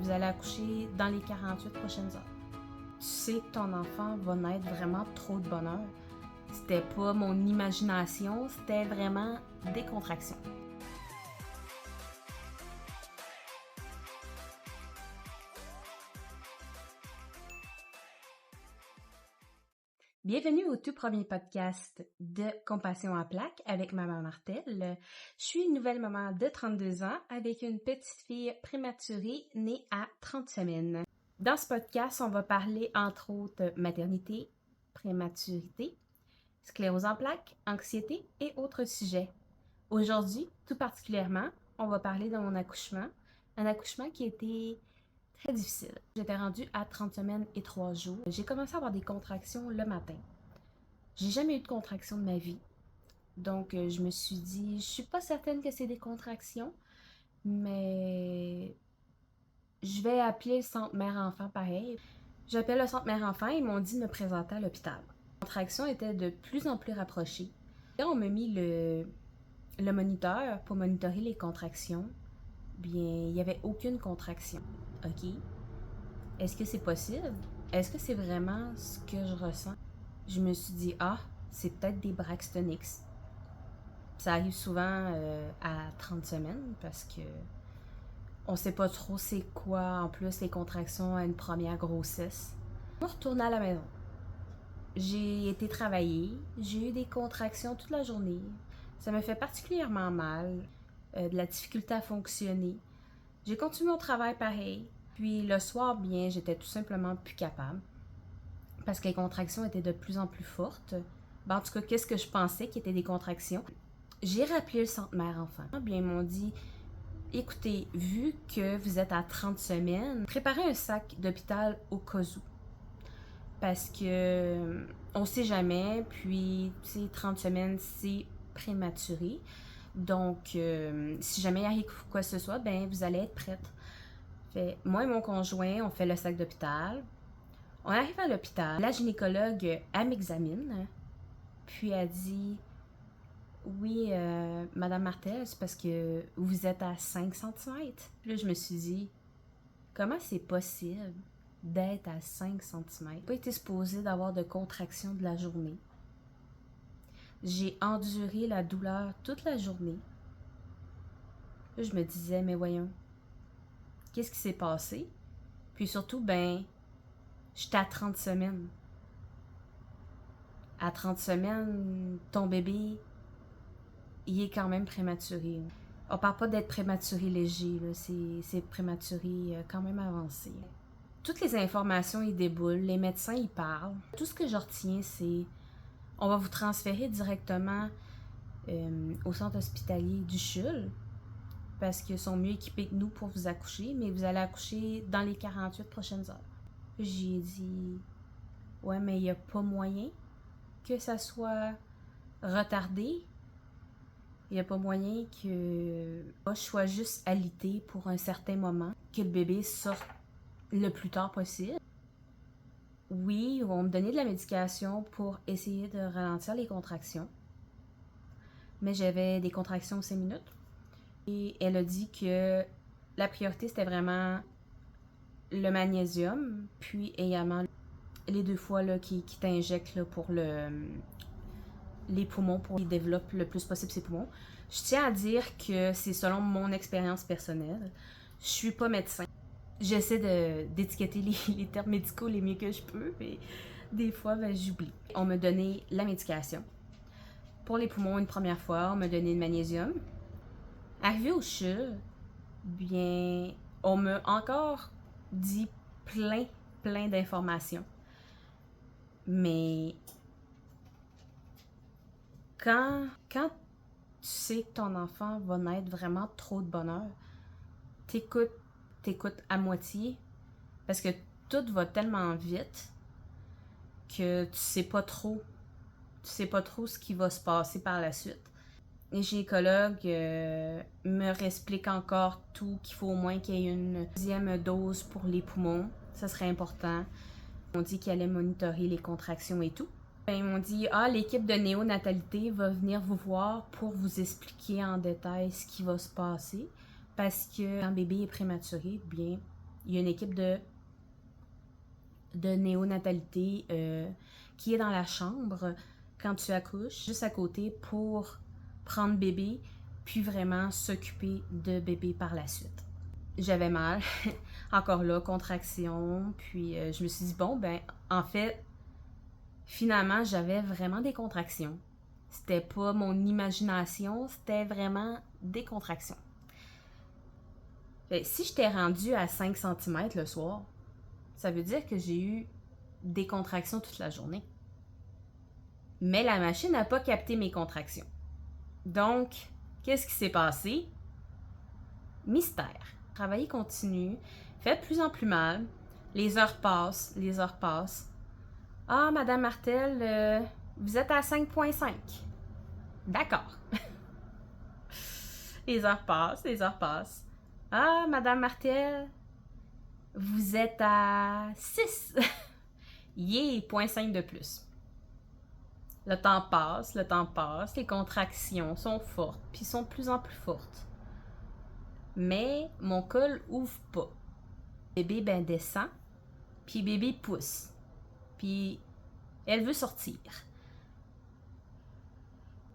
vous allez accoucher dans les 48 prochaines heures. Tu sais que ton enfant va naître vraiment trop de bonheur. C'était pas mon imagination, c'était vraiment des contractions. Bienvenue au tout premier podcast de Compassion à plaque avec Maman Martel. Je suis une nouvelle maman de 32 ans avec une petite fille prématurée née à 30 semaines. Dans ce podcast, on va parler entre autres maternité, prématurité, sclérose en plaques, anxiété et autres sujets. Aujourd'hui, tout particulièrement, on va parler de mon accouchement, un accouchement qui était très difficile. J'étais rendue à 30 semaines et 3 jours. J'ai commencé à avoir des contractions le matin. J'ai jamais eu de contractions de ma vie. Donc, je me suis dit, je suis pas certaine que c'est des contractions, mais je vais appeler le centre mère-enfant pareil. J'appelle le centre mère-enfant, ils m'ont dit de me présenter à l'hôpital. Les contractions étaient de plus en plus rapprochées. Quand on m'a mis le moniteur pour monitorer les contractions, bien, il n'y avait aucune contraction. OK? Est-ce que c'est possible? Est-ce que c'est vraiment ce que je ressens? Je me suis dit, c'est peut-être des Braxton Hicks. Ça arrive souvent à 30 semaines parce que on sait pas trop c'est quoi en plus les contractions à une première grossesse. Je retourne à la maison. J'ai été travailler, j'ai eu des contractions toute la journée. Ça me fait particulièrement mal, de la difficulté à fonctionner. J'ai continué mon travail pareil. Puis le soir, bien, j'étais tout simplement plus capable parce que les contractions étaient de plus en plus fortes. En tout cas, qu'est-ce que je pensais qui étaient des contractions? J'ai rappelé le centre mère-enfant. Bien, ils m'ont dit, écoutez, vu que vous êtes à 30 semaines, préparez un sac d'hôpital au cas où. Parce que on sait jamais, puis, tu sais, 30 semaines, c'est prématuré. Donc, si jamais il arrive quoi que ce soit, ben vous allez être prête. Fait, moi et mon conjoint, on fait le sac d'hôpital. On arrive à l'hôpital. La gynécologue, elle m'examine. Puis elle dit, oui, Madame Martel, c'est parce que vous êtes à 5 cm. Puis là, je me suis dit, comment c'est possible d'être à 5 cm? J'ai pas été supposée d'avoir de contraction de la journée. J'ai enduré la douleur toute la journée. Là, je me disais, mais voyons, qu'est-ce qui s'est passé? Puis surtout, ben, j'étais à 30 semaines. À 30 semaines, ton bébé, il est quand même prématuré. On parle pas d'être prématuré léger, c'est prématuré quand même avancé. Toutes les informations y déboulent, les médecins y parlent. Tout ce que je retiens, c'est on va vous transférer directement au centre hospitalier du CHUL parce qu'ils sont mieux équipés que nous pour vous accoucher, mais vous allez accoucher dans les 48 prochaines heures. J'ai dit, ouais, mais il n'y a pas moyen que ça soit retardé. Il n'y a pas moyen que je sois juste alitée pour un certain moment, que le bébé sorte le plus tard possible. Oui, ils vont me donner de la médication pour essayer de ralentir les contractions. Mais j'avais des contractions aux 5 minutes. Et elle a dit que la priorité, c'était vraiment le magnésium, puis également les 2 fois là, qui t'injectent là, pour les poumons, pour qu'ils développent le plus possible ses poumons. Je tiens à dire que c'est selon mon expérience personnelle. Je suis pas médecin. J'essaie d'étiqueter les termes médicaux les mieux que je peux, mais des fois, ben, j'oublie. On m'a donné la médication. Pour les poumons, une première fois, on m'a donné le magnésium. Arrivé au CHUL, bien, on m'a encore dit plein d'informations. Mais quand tu sais que ton enfant va naître vraiment trop de bonheur, t'écoutes à moitié parce que tout va tellement vite que tu sais pas trop ce qui va se passer par la suite. Les gynécologues me réexpliquent encore tout, qu'il faut au moins qu'il y ait une deuxième dose pour les poumons, ça serait important. On dit qu'ils allaient monitorer les contractions et tout. Ils m'ont dit, l'équipe de néonatalité va venir vous voir pour vous expliquer en détail ce qui va se passer. Parce que quand le bébé est prématuré, bien, il y a une équipe de néonatalité qui est dans la chambre quand tu accouches, juste à côté pour prendre bébé, puis vraiment s'occuper de bébé par la suite. J'avais mal, encore là, contraction, puis je me suis dit, bon, ben, en fait, finalement, j'avais vraiment des contractions. C'était pas mon imagination, c'était vraiment des contractions. Si j'étais rendue à 5 cm le soir, ça veut dire que j'ai eu des contractions toute la journée. Mais la machine n'a pas capté mes contractions. Donc, qu'est-ce qui s'est passé? Mystère. Le travail continue, fait de plus en plus mal. Les heures passent, les heures passent. Ah, Madame Martel, vous êtes à 5,5. D'accord. Les heures passent, les heures passent. Ah, Madame Martel, vous êtes à 6. Yeah, 0,5 de plus. Le temps passe, les contractions sont fortes, puis sont de plus en plus fortes. Mais mon col ouvre pas. Bébé ben descend, puis bébé pousse. Puis elle veut sortir.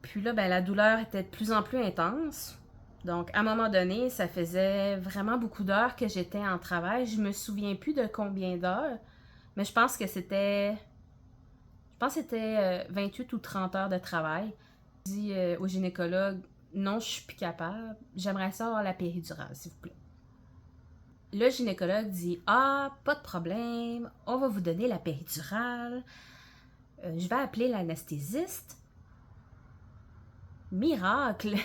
Puis là, ben la douleur était de plus en plus intense. Donc, à un moment donné, ça faisait vraiment beaucoup d'heures que j'étais en travail. Je me souviens plus de combien d'heures, mais je pense que c'était 28 ou 30 heures de travail. Je dis au gynécologue, non, je suis plus capable. J'aimerais ça avoir la péridurale, s'il vous plaît. Le gynécologue dit, ah, pas de problème, on va vous donner la péridurale. Je vais appeler l'anesthésiste. Miracle!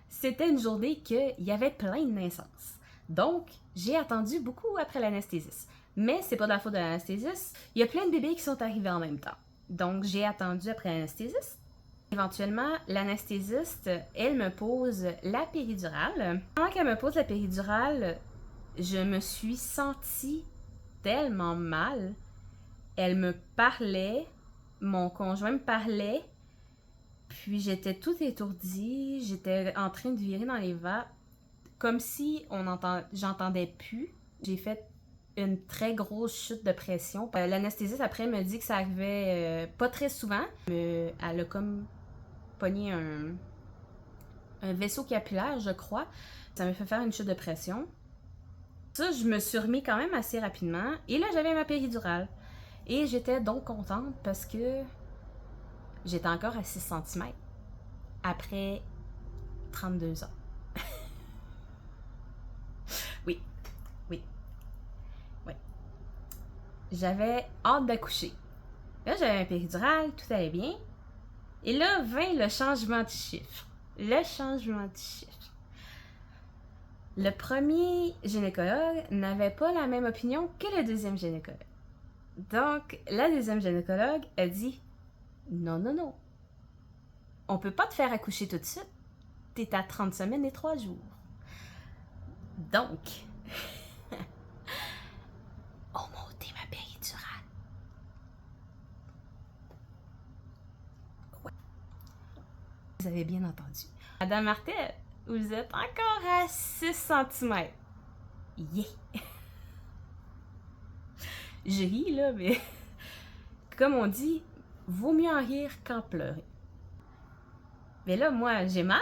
C'était une journée qu'il y avait plein de naissances. Donc, j'ai attendu beaucoup après l'anesthésiste. Mais c'est pas de la faute de l'anesthésiste. Il y a plein de bébés qui sont arrivés en même temps. Donc, j'ai attendu après l'anesthésiste. Éventuellement, l'anesthésiste, elle me pose la péridurale. Pendant qu'elle me pose la péridurale, je me suis sentie tellement mal. Elle me parlait, mon conjoint me parlait, puis j'étais toute étourdie, j'étais en train de virer dans les vapes, comme si j'entendais plus. J'ai fait une très grosse chute de pression. L'anesthésiste après me dit que ça arrivait pas très souvent. Elle a comme pogné un vaisseau capillaire, je crois. Ça me fait faire une chute de pression. Ça, je me suis remis quand même assez rapidement. Et là, j'avais ma péridurale. Et j'étais donc contente parce que j'étais encore à 6 cm après 32 ans. Oui, oui, oui. J'avais hâte d'accoucher. Là, j'avais ma péridurale, tout allait bien. Et là, vint le changement de chiffre. Le changement de chiffre. Le premier gynécologue n'avait pas la même opinion que le deuxième gynécologue. Donc, la deuxième gynécologue a dit « Non, non, non. On peut pas te faire accoucher tout de suite. T'es à 30 semaines et 3 jours. » Donc, on m'a ôté ma péridurale. Ouais. Vous avez bien entendu. Madame Martel, vous êtes encore à 6 cm. Yeah! Je ris, là, mais comme on dit, vaut mieux en rire qu'en pleurer. Mais là, moi, j'ai mal.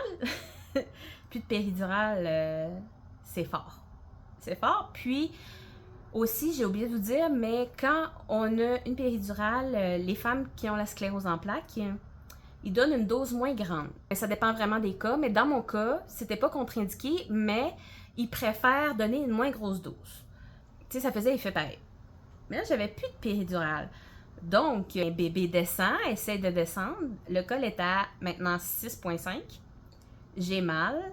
Plus de péridurale, c'est fort. C'est fort. Puis, aussi, j'ai oublié de vous dire, mais quand on a une péridurale, les femmes qui ont la sclérose en plaques, ils donnent une dose moins grande. Ça dépend vraiment des cas, mais dans mon cas, c'était pas contre-indiqué, mais ils préfèrent donner une moins grosse dose. Tu sais, ça faisait effet pareil. Mais là, j'avais plus de péridurale. Donc, un bébé descend, essaie de descendre. Le col est à maintenant 6,5. J'ai mal.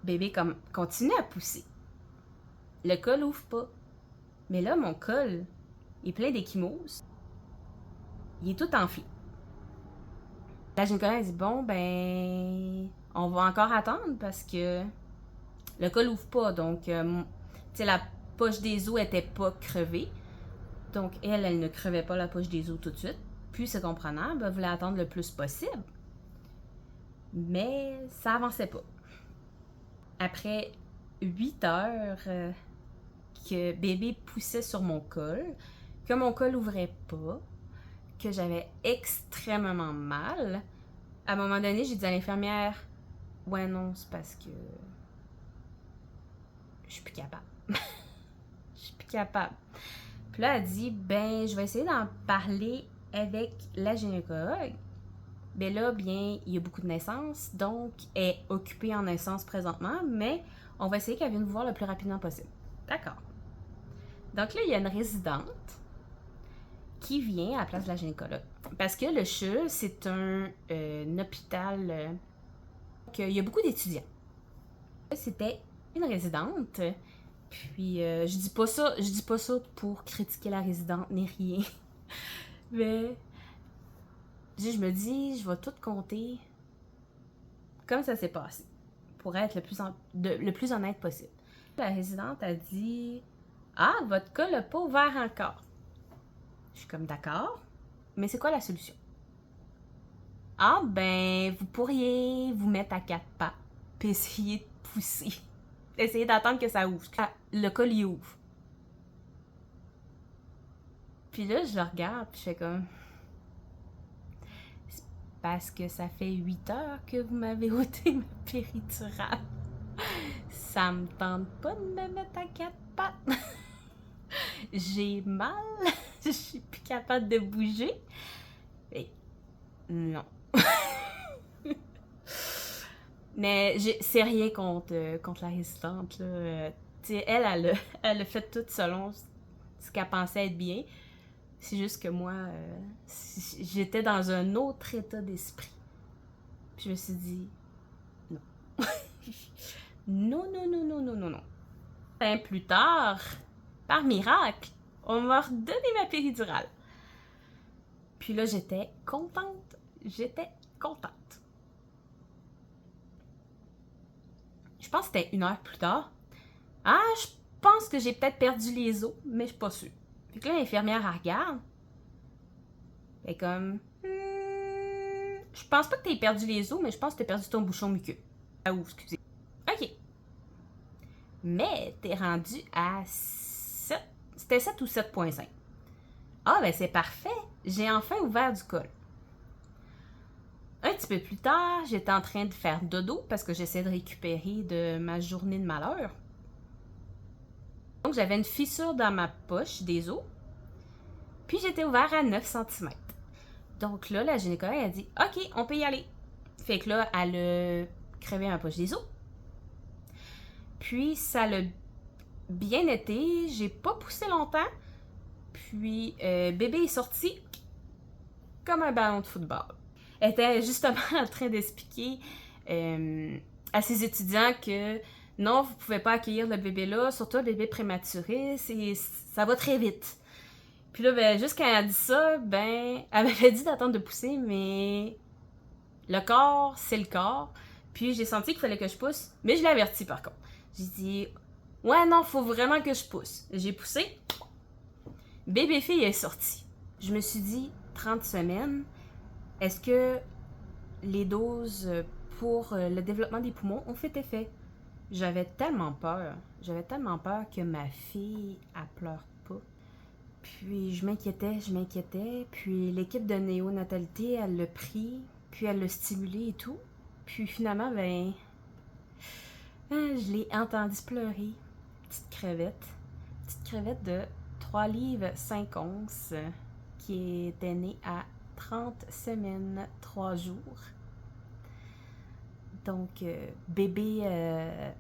Bébé continue à pousser. Le col ouvre pas. Mais là, mon col est plein d'échymoses. Il est tout enflé. La gynécologue dit, bon, ben, on va encore attendre parce que le col ouvre pas. Donc, tu sais, la poche des os était pas crevée. Donc, elle ne crevait pas la poche des os tout de suite. Puis, c'est comprenable, elle voulait attendre le plus possible. Mais ça avançait pas. Après 8 heures que bébé poussait sur mon col, que mon col ouvrait pas, que j'avais extrêmement mal. À un moment donné, j'ai dit à l'infirmière, ouais, non, c'est parce que je suis plus capable. Je suis plus capable. Puis là, elle dit, ben, je vais essayer d'en parler avec la gynécologue. Ben là, bien, il y a beaucoup de naissances, donc elle est occupée en naissance présentement, mais on va essayer qu'elle vienne vous voir le plus rapidement possible. D'accord. Donc là, il y a une résidente qui vient à la place de la gynécologue. Parce que le CHU, c'est un hôpital. Donc, il y a beaucoup d'étudiants. C'était une résidente. Puis, je dis pas ça pour critiquer la résidente ni rien. Mais, je me dis, je vais tout compter comme ça s'est passé. Pour être le plus honnête possible. La résidente a dit, ah, votre cas n'a pas ouvert encore. Je suis comme d'accord, mais c'est quoi la solution? Ah, ben, vous pourriez vous mettre à quatre pattes, puis essayer de pousser. Essayer d'attendre que ça ouvre. Le col, il ouvre. Puis là, je le regarde, puis je fais comme... C'est parce que ça fait 8 heures que vous m'avez ôté ma péridurale. Ça me tente pas de me mettre à quatre pattes. J'ai mal. Je suis plus capable de bouger. Et non. Mais c'est rien contre la résistante. Là. Elle a fait tout selon ce qu'elle pensait être bien. C'est juste que moi, j'étais dans un autre état d'esprit. Puis je me suis dit, non. Non, non, non, non, non, non, non. Ben, plus tard, par miracle, on m'a redonné ma péridurale. Puis là, j'étais contente. J'étais contente. Je pense que c'était 1 heure plus tard. Ah, je pense que j'ai peut-être perdu les os, mais je suis pas sûre. Fait que là, l'infirmière, elle regarde. Elle est comme... je pense pas que t'aies perdu les os, mais je pense que t'as perdu ton bouchon muqueux. Ah, ou, excusez. OK. Mais t'es rendu à 7... C'était 7 ou 7,5. Ah, ben c'est parfait. J'ai enfin ouvert du col. Un petit peu plus tard, j'étais en train de faire dodo parce que j'essaie de récupérer de ma journée de malheur. Donc, j'avais une fissure dans ma poche des os. Puis, j'étais ouvert à 9 cm. Donc là, la gynécologue a dit « OK, on peut y aller. » Fait que là, elle a crevé ma poche des os. Puis, ça l'a bien été. J'ai pas poussé longtemps. Puis, bébé est sorti comme un ballon de football. Elle était justement en train d'expliquer à ses étudiants que non, vous pouvez pas accueillir le bébé là, surtout le bébé prématuré, ça va très vite. Puis là, ben, juste quand elle a dit ça, ben, elle m'avait dit d'attendre de pousser, mais le corps, c'est le corps. Puis j'ai senti qu'il fallait que je pousse, mais je l'ai averti par contre. J'ai dit, ouais, non, faut vraiment que je pousse. J'ai poussé, bébé-fille est sorti. Je me suis dit, 30 semaines, est-ce que les doses pour le développement des poumons ont fait effet? J'avais tellement peur que ma fille, elle pleure pas. Puis je m'inquiétais. Puis l'équipe de néonatalité, elle l'a pris, puis elle l'a stimulé et tout. Puis finalement, ben, je l'ai entendu pleurer. Petite crevette de 3 livres 5 onces qui était née à 30 semaines, 3 jours. Donc, bébé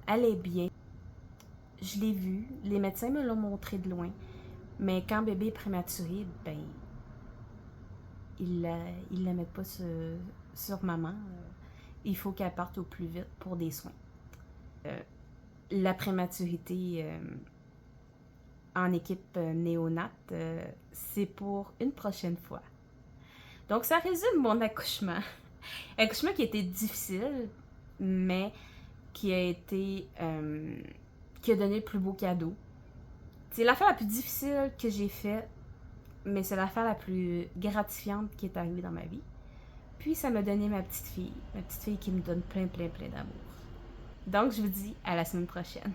allait bien. Je l'ai vu, les médecins me l'ont montré de loin. Mais quand bébé est prématuré, ben, ils la mettent pas sur maman. Il faut qu'elle parte au plus vite pour des soins. La prématurité en équipe néonate, c'est pour une prochaine fois. Donc, ça résume mon accouchement. Accouchement qui a été difficile, mais qui a donné le plus beau cadeau. C'est l'affaire la plus difficile que j'ai faite, mais c'est l'affaire la plus gratifiante qui est arrivée dans ma vie. Puis ça m'a donné ma petite fille qui me donne plein d'amour. Donc, je vous dis à la semaine prochaine.